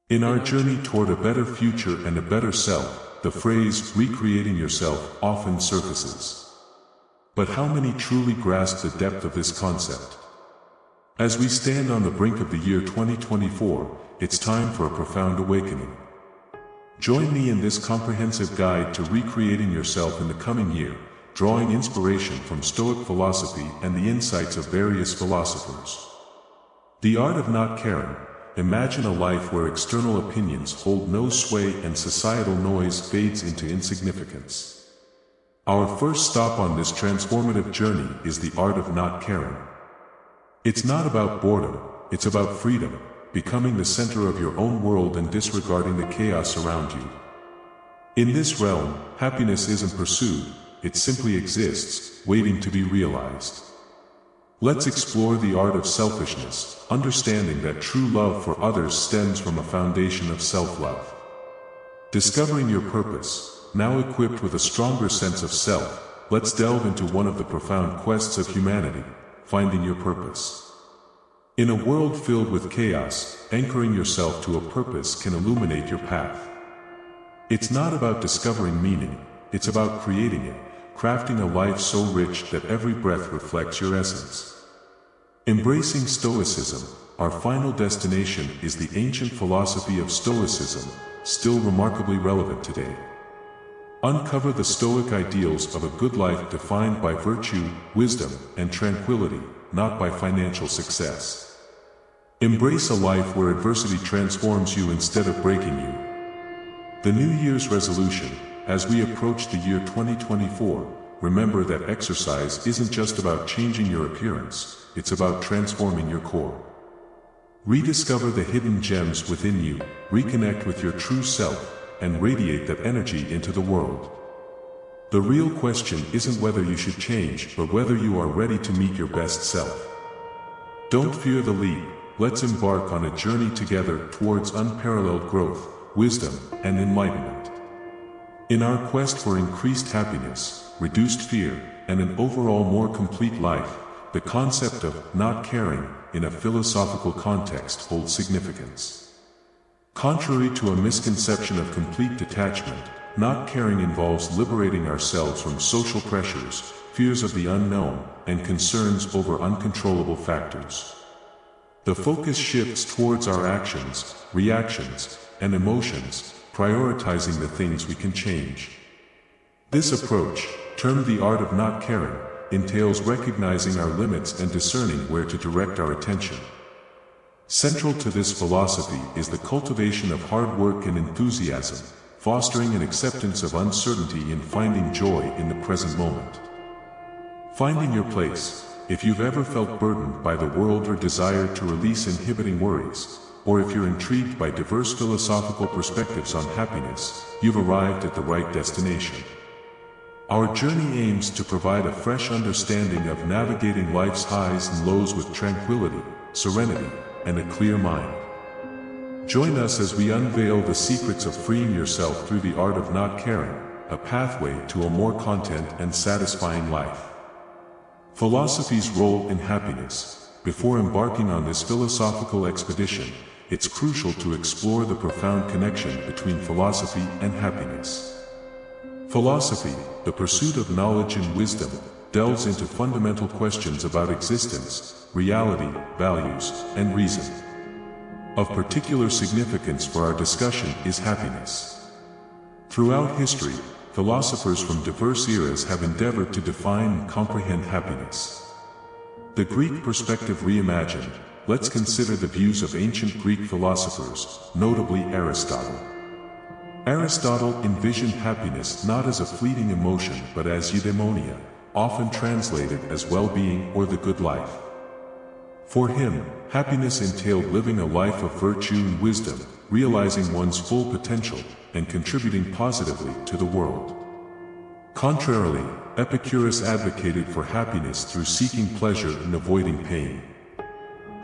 In our journey toward a better future and a better self, the phrase, recreating yourself, often surfaces. But how many truly grasp the depth of this concept? As we stand on the brink of the year 2024, it's time for a profound awakening. Join me in this comprehensive guide to recreating yourself in the coming year, drawing inspiration from Stoic philosophy and the insights of various philosophers. The art of not caring. Imagine a life where external opinions hold no sway and societal noise fades into insignificance. Our first stop on this transformative journey is the art of not caring. It's not about boredom, it's about freedom, becoming the center of your own world and disregarding the chaos around you. In this realm, happiness isn't pursued, it simply exists, waiting to be realized. Let's explore the art of selfishness, understanding that true love for others stems from a foundation of self-love. Discovering your purpose, now equipped with a stronger sense of self, let's delve into one of the profound quests of humanity, finding your purpose. In a world filled with chaos, anchoring yourself to a purpose can illuminate your path. It's not about discovering meaning, it's about creating it, crafting a life so rich that every breath reflects your essence. Embracing Stoicism, our final destination is the ancient philosophy of Stoicism, still remarkably relevant today. Uncover the Stoic ideals of a good life defined by virtue, wisdom, and tranquility, not by financial success. Embrace a life where adversity transforms you instead of breaking you. The New Year's resolution, as we approach the year 2024, remember that exercise isn't just about changing your appearance, it's about transforming your core. Rediscover the hidden gems within you, reconnect with your true self, and radiate that energy into the world. The real question isn't whether you should change, but whether you are ready to meet your best self. Don't fear the leap, let's embark on a journey together towards unparalleled growth, wisdom, and enlightenment. In our quest for increased happiness, reduced fear, and an overall more complete life, the concept of not caring, in a philosophical context, holds significance. Contrary to a misconception of complete detachment, not caring involves liberating ourselves from social pressures, fears of the unknown, and concerns over uncontrollable factors. The focus shifts towards our actions, reactions, and emotions, prioritizing the things we can change. This approach, termed the art of not caring, entails recognizing our limits and discerning where to direct our attention. Central to this philosophy is the cultivation of hard work and enthusiasm, fostering an acceptance of uncertainty and finding joy in the present moment. Finding your place. If you've ever felt burdened by the world or desired to release inhibiting worries, or if you're intrigued by diverse philosophical perspectives on happiness, you've arrived at the right destination. Our journey aims to provide a fresh understanding of navigating life's highs and lows with tranquility, serenity, and a clear mind. Join us as we unveil the secrets of freeing yourself through the art of not caring, a pathway to a more content and satisfying life. Philosophy's role in happiness. Before embarking on this philosophical expedition, it's crucial to explore the profound connection between philosophy and happiness. Philosophy, the pursuit of knowledge and wisdom, delves into fundamental questions about existence, reality, values, and reason. Of particular significance for our discussion is happiness. Throughout history, philosophers from diverse eras have endeavored to define and comprehend happiness. The Greek perspective reimagined, let's consider the views of ancient Greek philosophers, notably Aristotle. Aristotle envisioned happiness not as a fleeting emotion but as eudaimonia, often translated as well-being or the good life. For him, happiness entailed living a life of virtue and wisdom, realizing one's full potential, and contributing positively to the world. Contrarily, Epicurus advocated for happiness through seeking pleasure and avoiding pain.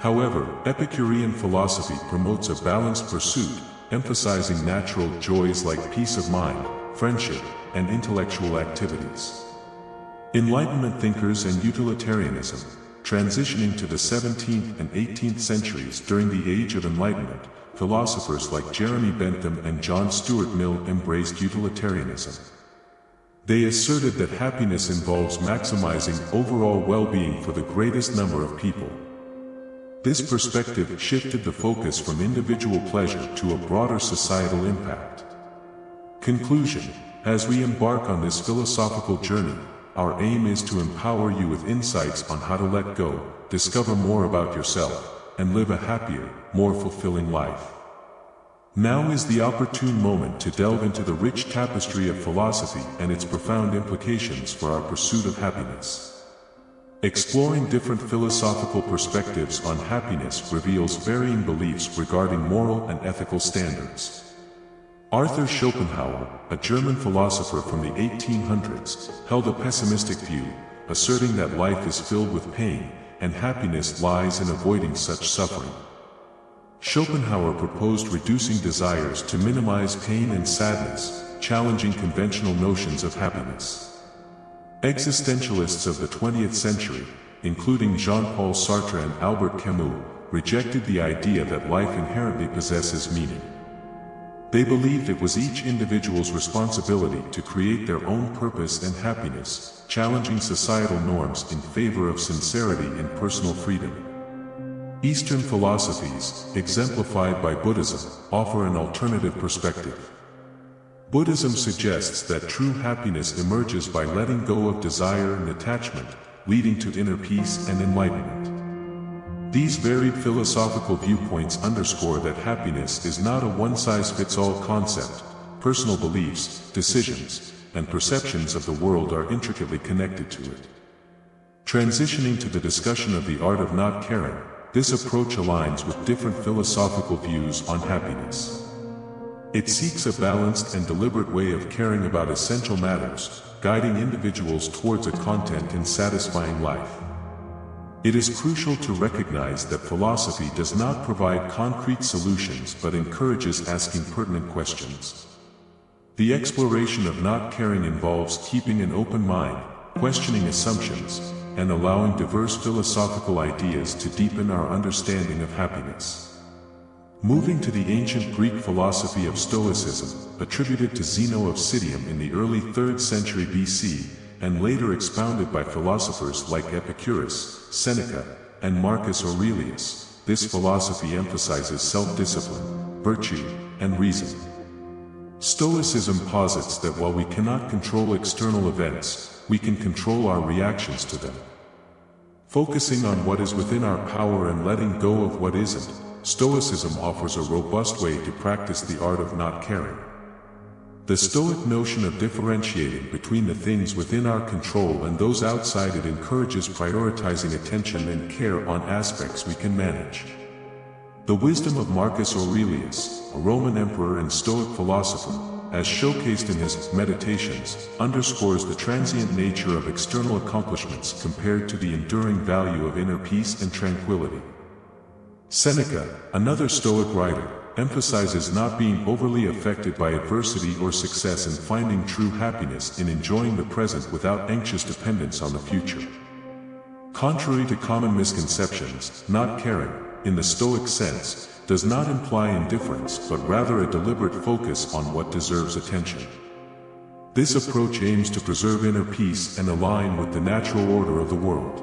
However, Epicurean philosophy promotes a balanced pursuit, emphasizing natural joys like peace of mind, friendship, and intellectual activities. Enlightenment thinkers and utilitarianism, transitioning to the 17th and 18th centuries during the Age of Enlightenment, philosophers like Jeremy Bentham and John Stuart Mill embraced utilitarianism. They asserted that happiness involves maximizing overall well-being for the greatest number of people. This perspective shifted the focus from individual pleasure to a broader societal impact. Conclusion: as we embark on this philosophical journey, our aim is to empower you with insights on how to let go, discover more about yourself, and live a happier, more fulfilling life. Now is the opportune moment to delve into the rich tapestry of philosophy and its profound implications for our pursuit of happiness. Exploring different philosophical perspectives on happiness reveals varying beliefs regarding moral and ethical standards. Arthur Schopenhauer, a German philosopher from the 1800s, held a pessimistic view, asserting that life is filled with pain, and happiness lies in avoiding such suffering. Schopenhauer proposed reducing desires to minimize pain and sadness, challenging conventional notions of happiness. Existentialists of the 20th century, including Jean-Paul Sartre and Albert Camus, rejected the idea that life inherently possesses meaning. They believed it was each individual's responsibility to create their own purpose and happiness, challenging societal norms in favor of sincerity and personal freedom. Eastern philosophies, exemplified by Buddhism, offer an alternative perspective. Buddhism suggests that true happiness emerges by letting go of desire and attachment, leading to inner peace and enlightenment. These varied philosophical viewpoints underscore that happiness is not a one-size-fits-all concept. Personal beliefs, decisions, and perceptions of the world are intricately connected to it. Transitioning to the discussion of the art of not caring, this approach aligns with different philosophical views on happiness. It seeks a balanced and deliberate way of caring about essential matters, guiding individuals towards a content and satisfying life. It is crucial to recognize that philosophy does not provide concrete solutions but encourages asking pertinent questions. The exploration of not caring involves keeping an open mind, questioning assumptions, and allowing diverse philosophical ideas to deepen our understanding of happiness. Moving to the ancient Greek philosophy of Stoicism, attributed to Zeno of Citium in the early 3rd century BC, and later expounded by philosophers like Epicurus, Seneca, and Marcus Aurelius, this philosophy emphasizes self-discipline, virtue, and reason. Stoicism posits that while we cannot control external events, we can control our reactions to them. Focusing on what is within our power and letting go of what isn't, Stoicism offers a robust way to practice the art of not caring. The Stoic notion of differentiating between the things within our control and those outside it encourages prioritizing attention and care on aspects we can manage. The wisdom of Marcus Aurelius, a Roman emperor and Stoic philosopher, as showcased in his Meditations, underscores the transient nature of external accomplishments compared to the enduring value of inner peace and tranquility. Seneca, another Stoic writer, emphasizes not being overly affected by adversity or success and finding true happiness in enjoying the present without anxious dependence on the future. Contrary to common misconceptions, not caring, in the Stoic sense, does not imply indifference but rather a deliberate focus on what deserves attention. This approach aims to preserve inner peace and align with the natural order of the world.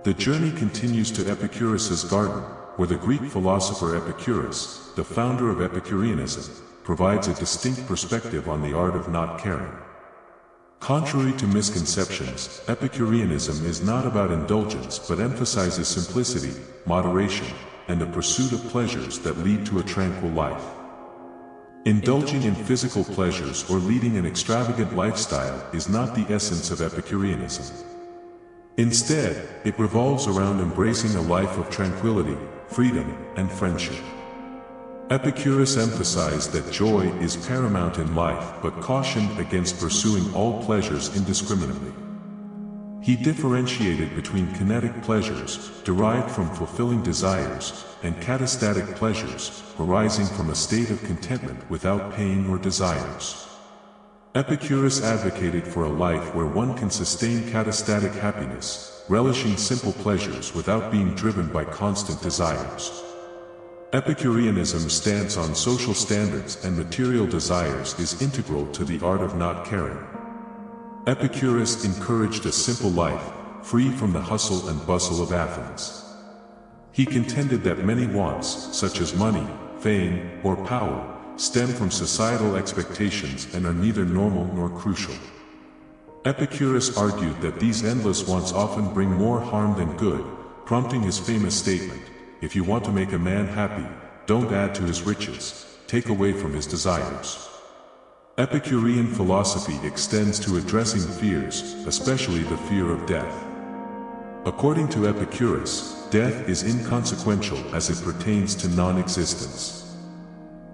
The journey continues to Epicurus's garden, where the Greek philosopher Epicurus, the founder of Epicureanism, provides a distinct perspective on the art of not caring. Contrary to misconceptions, Epicureanism is not about indulgence but emphasizes simplicity, moderation, and the pursuit of pleasures that lead to a tranquil life. Indulging in physical pleasures or leading an extravagant lifestyle is not the essence of Epicureanism. Instead, it revolves around embracing a life of tranquility, freedom, and friendship. Epicurus emphasized that joy is paramount in life but cautioned against pursuing all pleasures indiscriminately. He differentiated between kinetic pleasures, derived from fulfilling desires, and catastatic pleasures, arising from a state of contentment without pain or desires. Epicurus advocated for a life where one can sustain catastatic happiness, relishing simple pleasures without being driven by constant desires. Epicureanism's stance on social standards and material desires is integral to the art of not caring. Epicurus encouraged a simple life, free from the hustle and bustle of Athens. He contended that many wants, such as money, fame, or power, stem from societal expectations and are neither normal nor crucial. Epicurus argued that these endless wants often bring more harm than good, prompting his famous statement, "If you want to make a man happy, don't add to his riches, take away from his desires." Epicurean philosophy extends to addressing fears, especially the fear of death. According to Epicurus, death is inconsequential as it pertains to non-existence.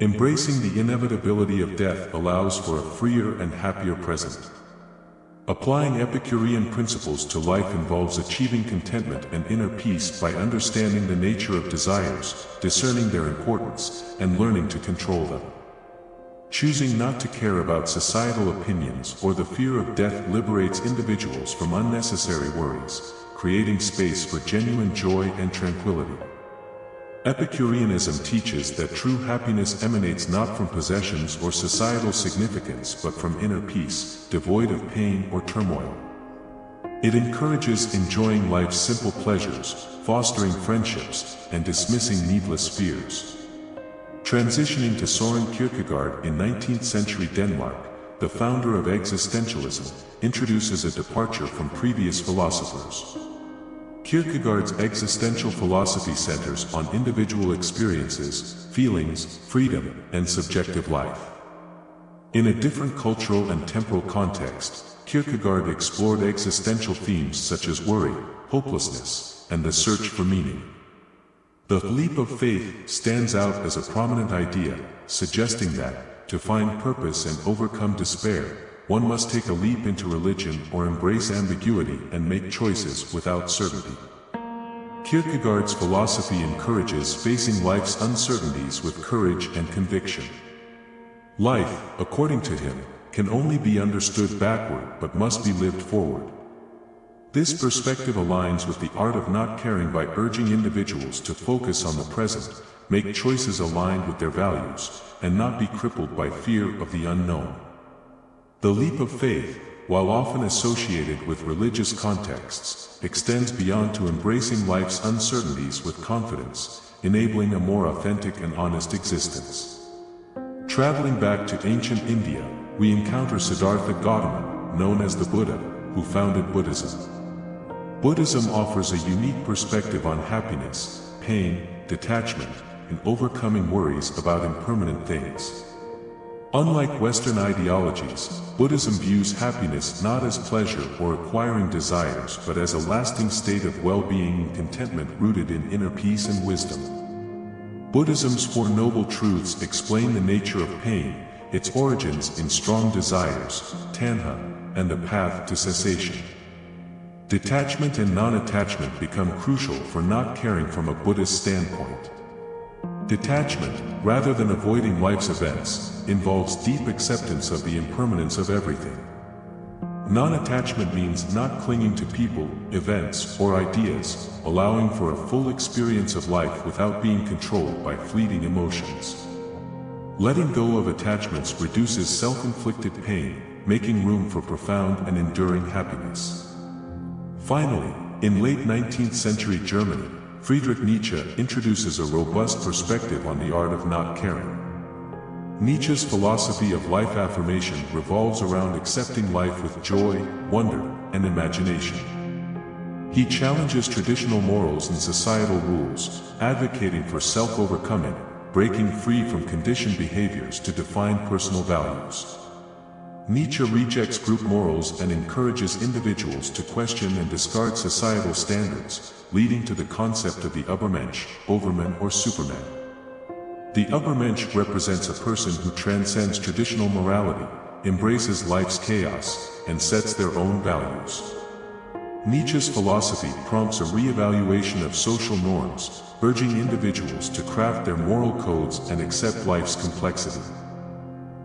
Embracing the inevitability of death allows for a freer and happier present. Applying Epicurean principles to life involves achieving contentment and inner peace by understanding the nature of desires, discerning their importance, and learning to control them. Choosing not to care about societal opinions or the fear of death liberates individuals from unnecessary worries, creating space for genuine joy and tranquility. Epicureanism teaches that true happiness emanates not from possessions or societal significance but from inner peace, devoid of pain or turmoil. It encourages enjoying life's simple pleasures, fostering friendships, and dismissing needless fears. Transitioning to Søren Kierkegaard in 19th century Denmark, the founder of existentialism, introduces a departure from previous philosophers. Kierkegaard's existential philosophy centers on individual experiences, feelings, freedom, and subjective life. In a different cultural and temporal context, Kierkegaard explored existential themes such as worry, hopelessness, and the search for meaning. The leap of faith stands out as a prominent idea, suggesting that, to find purpose and overcome despair, one must take a leap into religion or embrace ambiguity and make choices without certainty. Kierkegaard's philosophy encourages facing life's uncertainties with courage and conviction. Life, according to him, can only be understood backward but must be lived forward. This perspective aligns with the art of not caring by urging individuals to focus on the present, make choices aligned with their values, and not be crippled by fear of the unknown. The leap of faith, while often associated with religious contexts, extends beyond to embracing life's uncertainties with confidence, enabling a more authentic and honest existence. Traveling back to ancient India, we encounter Siddhartha Gautama, known as the Buddha, who founded Buddhism. Buddhism offers a unique perspective on happiness, pain, detachment, and overcoming worries about impermanent things. Unlike Western ideologies, Buddhism views happiness not as pleasure or acquiring desires but as a lasting state of well-being and contentment rooted in inner peace and wisdom. Buddhism's Four Noble Truths explain the nature of pain, its origins in strong desires, tanha, and the path to cessation. Detachment and non-attachment become crucial for not caring from a Buddhist standpoint. Detachment, rather than avoiding life's events, involves deep acceptance of the impermanence of everything. Non-attachment means not clinging to people, events, or ideas, allowing for a full experience of life without being controlled by fleeting emotions. Letting go of attachments reduces self-inflicted pain, making room for profound and enduring happiness. Finally, in late 19th century Germany, Friedrich Nietzsche introduces a robust perspective on the art of not caring. Nietzsche's philosophy of life affirmation revolves around accepting life with joy, wonder, and imagination. He challenges traditional morals and societal rules, advocating for self-overcoming, breaking free from conditioned behaviors to define personal values. Nietzsche rejects group morals and encourages individuals to question and discard societal standards, leading to the concept of the Übermensch, Overman or Superman. The Übermensch represents a person who transcends traditional morality, embraces life's chaos, and sets their own values. Nietzsche's philosophy prompts a re-evaluation of social norms, urging individuals to craft their moral codes and accept life's complexity.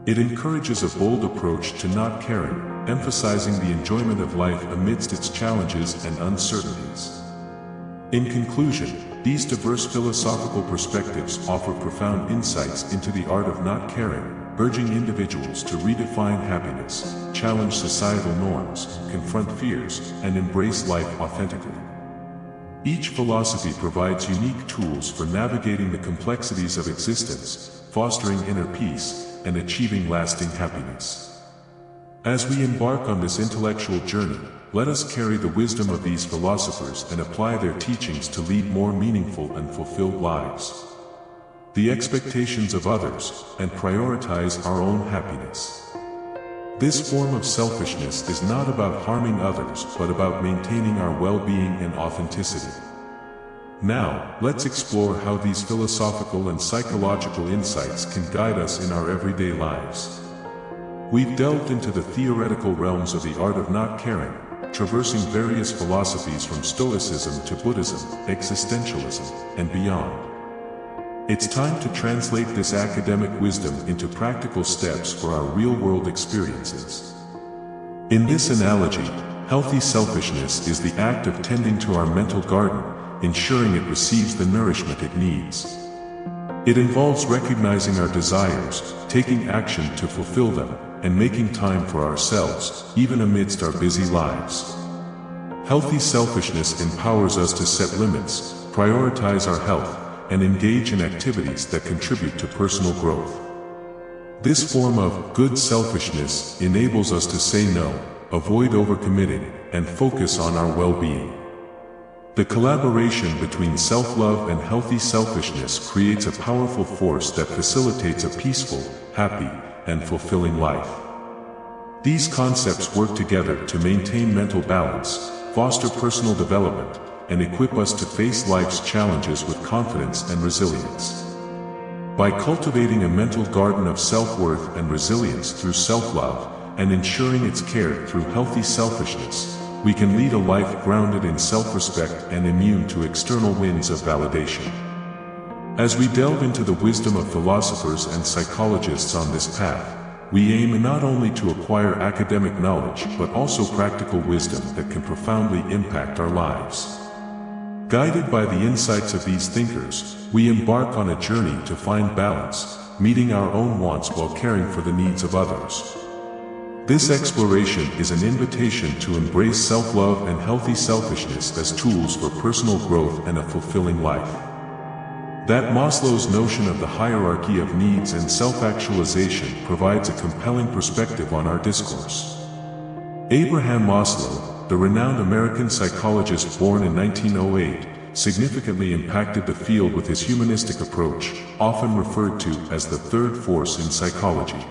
It encourages a bold approach to not caring, emphasizing the enjoyment of life amidst its challenges and uncertainties. In conclusion, these diverse philosophical perspectives offer profound insights into the art of not caring, urging individuals to redefine happiness, challenge societal norms, confront fears, and embrace life authentically. Each philosophy provides unique tools for navigating the complexities of existence, fostering inner peace, and achieving lasting happiness. As we embark on this intellectual journey, let us carry the wisdom of these philosophers and apply their teachings to lead more meaningful and fulfilled lives. The expectations of others, and prioritize our own happiness. This form of selfishness is not about harming others but about maintaining our well-being and authenticity. Now, let's explore how these philosophical and psychological insights can guide us in our everyday lives. We've delved into the theoretical realms of the art of not caring, traversing various philosophies from Stoicism to Buddhism, existentialism, and beyond. It's time to translate this academic wisdom into practical steps for our real-world experiences. In this analogy, healthy selfishness is the act of tending to our mental garden, ensuring it receives the nourishment it needs. It involves recognizing our desires, taking action to fulfill them, and making time for ourselves, even amidst our busy lives. Healthy selfishness empowers us to set limits, prioritize our health, and engage in activities that contribute to personal growth. This form of good selfishness enables us to say no, avoid overcommitting, and focus on our well-being. The collaboration between self-love and healthy selfishness creates a powerful force that facilitates a peaceful, happy, and fulfilling life. These concepts work together to maintain mental balance, foster personal development, and equip us to face life's challenges with confidence and resilience. By cultivating a mental garden of self-worth and resilience through self-love, and ensuring its care through healthy selfishness, we can lead a life grounded in self-respect and immune to external winds of validation. As we delve into the wisdom of philosophers and psychologists on this path, we aim not only to acquire academic knowledge but also practical wisdom that can profoundly impact our lives. Guided by the insights of these thinkers, we embark on a journey to find balance, meeting our own wants while caring for the needs of others. This exploration is an invitation to embrace self-love and healthy selfishness as tools for personal growth and a fulfilling life. That Maslow's notion of the hierarchy of needs and self-actualization provides a compelling perspective on our discourse. Abraham Maslow, the renowned American psychologist born in 1908, significantly impacted the field with his humanistic approach, often referred to as the third force in psychology.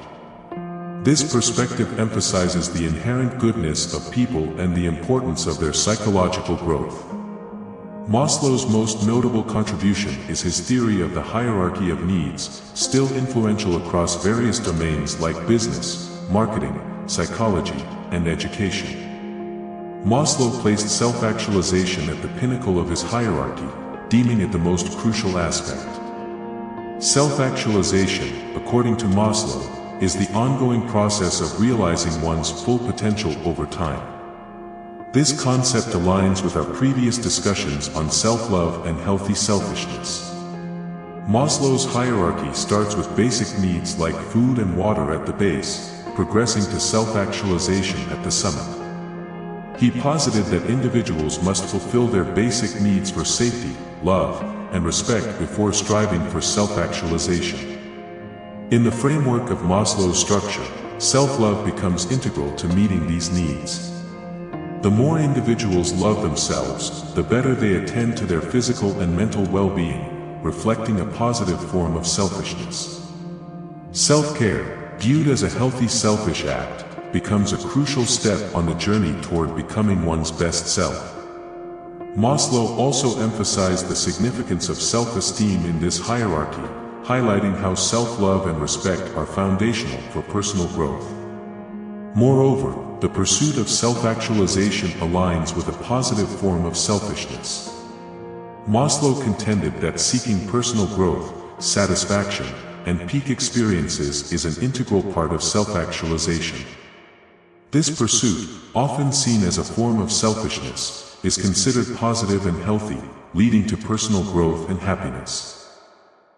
This perspective emphasizes the inherent goodness of people and the importance of their psychological growth. Maslow's most notable contribution is his theory of the hierarchy of needs, still influential across various domains like business, marketing, psychology, and education. Maslow placed self-actualization at the pinnacle of his hierarchy, deeming it the most crucial aspect. Self-actualization, according to Maslow, is the ongoing process of realizing one's full potential over time. This concept aligns with our previous discussions on self-love and healthy selfishness. Maslow's hierarchy starts with basic needs like food and water at the base, progressing to self-actualization at the summit. He posited that individuals must fulfill their basic needs for safety, love, and respect before striving for self-actualization. In the framework of Maslow's structure, self-love becomes integral to meeting these needs. The more individuals love themselves, the better they attend to their physical and mental well-being, reflecting a positive form of selfishness. Self-care, viewed as a healthy selfish act, becomes a crucial step on the journey toward becoming one's best self. Maslow also emphasized the significance of self-esteem in this hierarchy, highlighting how self-love and respect are foundational for personal growth. Moreover, the pursuit of self-actualization aligns with a positive form of selfishness. Maslow contended that seeking personal growth, satisfaction, and peak experiences is an integral part of self-actualization. This pursuit, often seen as a form of selfishness, is considered positive and healthy, leading to personal growth and happiness.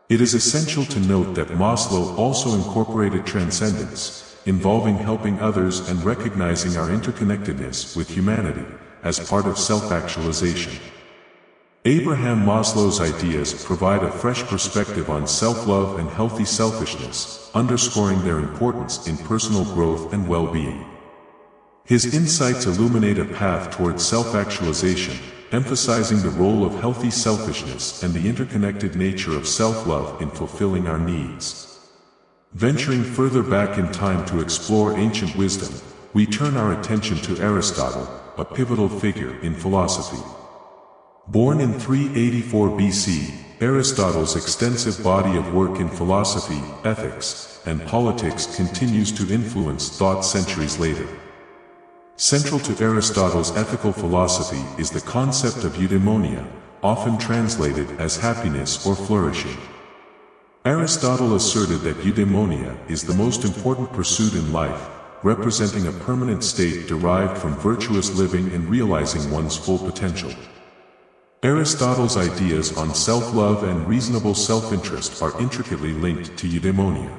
It is essential to note that Maslow also incorporated transcendence, involving helping others and recognizing our interconnectedness with humanity, as part of self-actualization. Abraham Maslow's ideas provide a fresh perspective on self-love and healthy selfishness, underscoring their importance in personal growth and well-being. His insights illuminate a path towards self-actualization, emphasizing the role of healthy selfishness and the interconnected nature of self-love in fulfilling our needs. Venturing further back in time to explore ancient wisdom, we turn our attention to Aristotle, a pivotal figure in philosophy. Born in 384 BC, Aristotle's extensive body of work in philosophy, ethics, and politics continues to influence thought centuries later. Central to Aristotle's ethical philosophy is the concept of eudaimonia, often translated as happiness or flourishing. Aristotle asserted that eudaimonia is the most important pursuit in life, representing a permanent state derived from virtuous living and realizing one's full potential. Aristotle's ideas on self-love and reasonable self-interest are intricately linked to eudaimonia.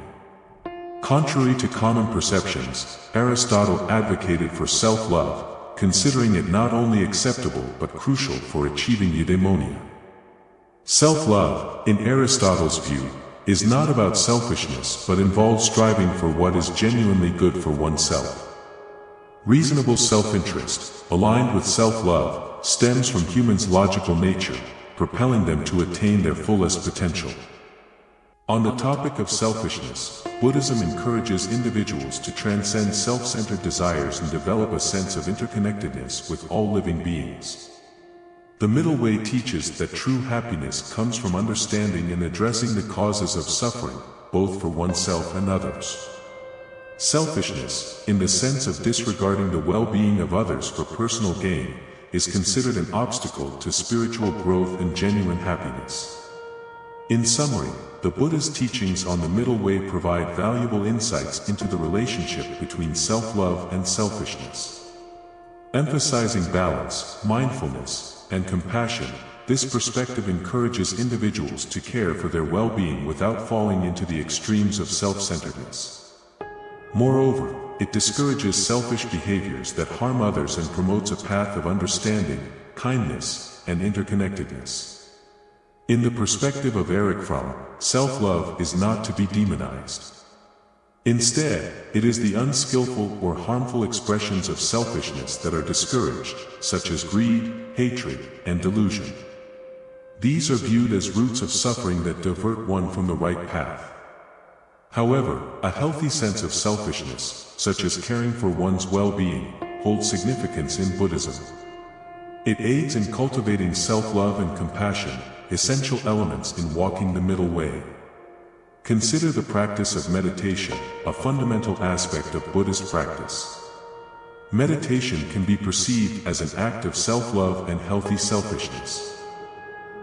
Contrary to common perceptions, Aristotle advocated for self-love, considering it not only acceptable but crucial for achieving eudaimonia. Self-love, in Aristotle's view, is not about selfishness but involves striving for what is genuinely good for oneself. Reasonable self-interest, aligned with self-love, stems from humans' logical nature, propelling them to attain their fullest potential. On the topic of selfishness, Buddhism encourages individuals to transcend self-centered desires and develop a sense of interconnectedness with all living beings. The Middle Way teaches that true happiness comes from understanding and addressing the causes of suffering, both for oneself and others. Selfishness, in the sense of disregarding the well-being of others for personal gain, is considered an obstacle to spiritual growth and genuine happiness. In summary, the Buddha's teachings on the Middle Way provide valuable insights into the relationship between self-love and selfishness. Emphasizing balance, mindfulness, and compassion, this perspective encourages individuals to care for their well-being without falling into the extremes of self-centeredness. Moreover, it discourages selfish behaviors that harm others and promotes a path of understanding, kindness, and interconnectedness. In the perspective of Erich Fromm, self-love is not to be demonized. Instead, it is the unskillful or harmful expressions of selfishness that are discouraged, such as greed, hatred, and delusion. These are viewed as roots of suffering that divert one from the right path. However, a healthy sense of selfishness, such as caring for one's well-being, holds significance in Buddhism. It aids in cultivating self-love and compassion, essential elements in walking the middle way. Consider the practice of meditation, a fundamental aspect of Buddhist practice. Meditation can be perceived as an act of self-love and healthy selfishness.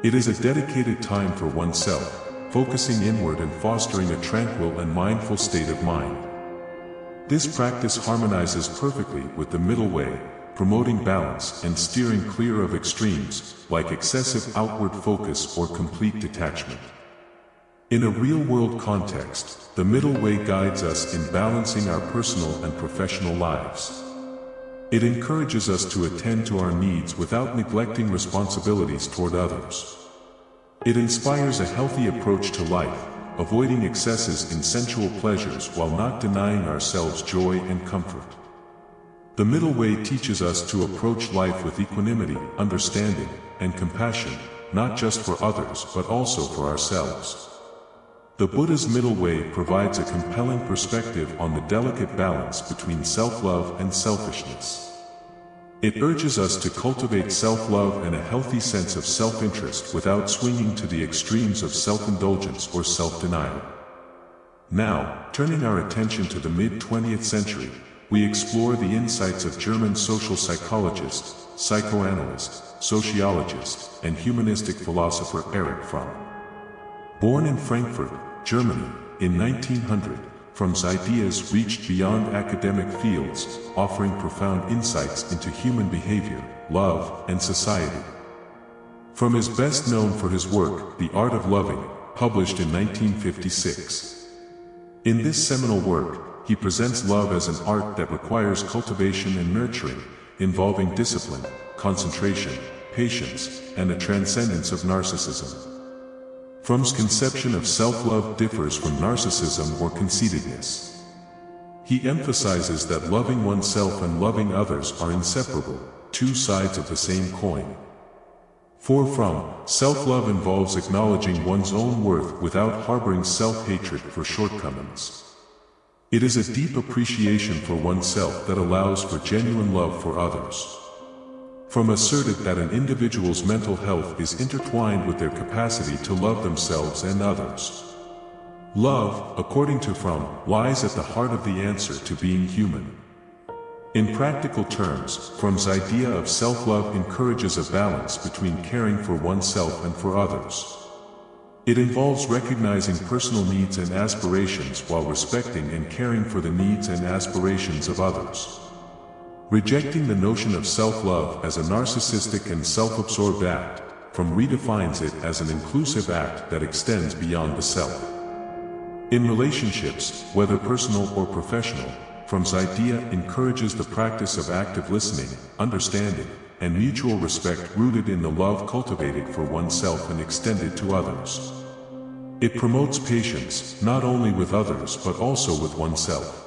It is a dedicated time for oneself, focusing inward and fostering a tranquil and mindful state of mind. This practice harmonizes perfectly with the middle way, promoting balance and steering clear of extremes, like excessive outward focus or complete detachment. In a real-world context, the middle way guides us in balancing our personal and professional lives. It encourages us to attend to our needs without neglecting responsibilities toward others. It inspires a healthy approach to life, avoiding excesses in sensual pleasures while not denying ourselves joy and comfort. The middle way teaches us to approach life with equanimity, understanding, and compassion, not just for others but also for ourselves. The Buddha's middle way provides a compelling perspective on the delicate balance between self-love and selfishness. It urges us to cultivate self-love and a healthy sense of self-interest without swinging to the extremes of self-indulgence or self-denial. Now, turning our attention to the mid-20th century, we explore the insights of German social psychologist, psychoanalyst, sociologist, and humanistic philosopher Erich Fromm. Born in Frankfurt, Germany, in 1900, Fromm's ideas reached beyond academic fields, offering profound insights into human behavior, love, and society. Fromm is best known for his work, The Art of Loving, published in 1956. In this seminal work, he presents love as an art that requires cultivation and nurturing, involving discipline, concentration, patience, and a transcendence of narcissism. Fromm's conception of self-love differs from narcissism or conceitedness. He emphasizes that loving oneself and loving others are inseparable, two sides of the same coin. For Fromm, self-love involves acknowledging one's own worth without harboring self-hatred for shortcomings. It is a deep appreciation for oneself that allows for genuine love for others. Fromm asserted that an individual's mental health is intertwined with their capacity to love themselves and others. Love, according to Fromm, lies at the heart of the answer to being human. In practical terms, Fromm's idea of self-love encourages a balance between caring for oneself and for others. It involves recognizing personal needs and aspirations while respecting and caring for the needs and aspirations of others. Rejecting the notion of self-love as a narcissistic and self-absorbed act, Fromm redefines it as an inclusive act that extends beyond the self. In relationships, whether personal or professional, Fromm's idea encourages the practice of active listening, understanding, and mutual respect rooted in the love cultivated for oneself and extended to others. It promotes patience, not only with others but also with oneself.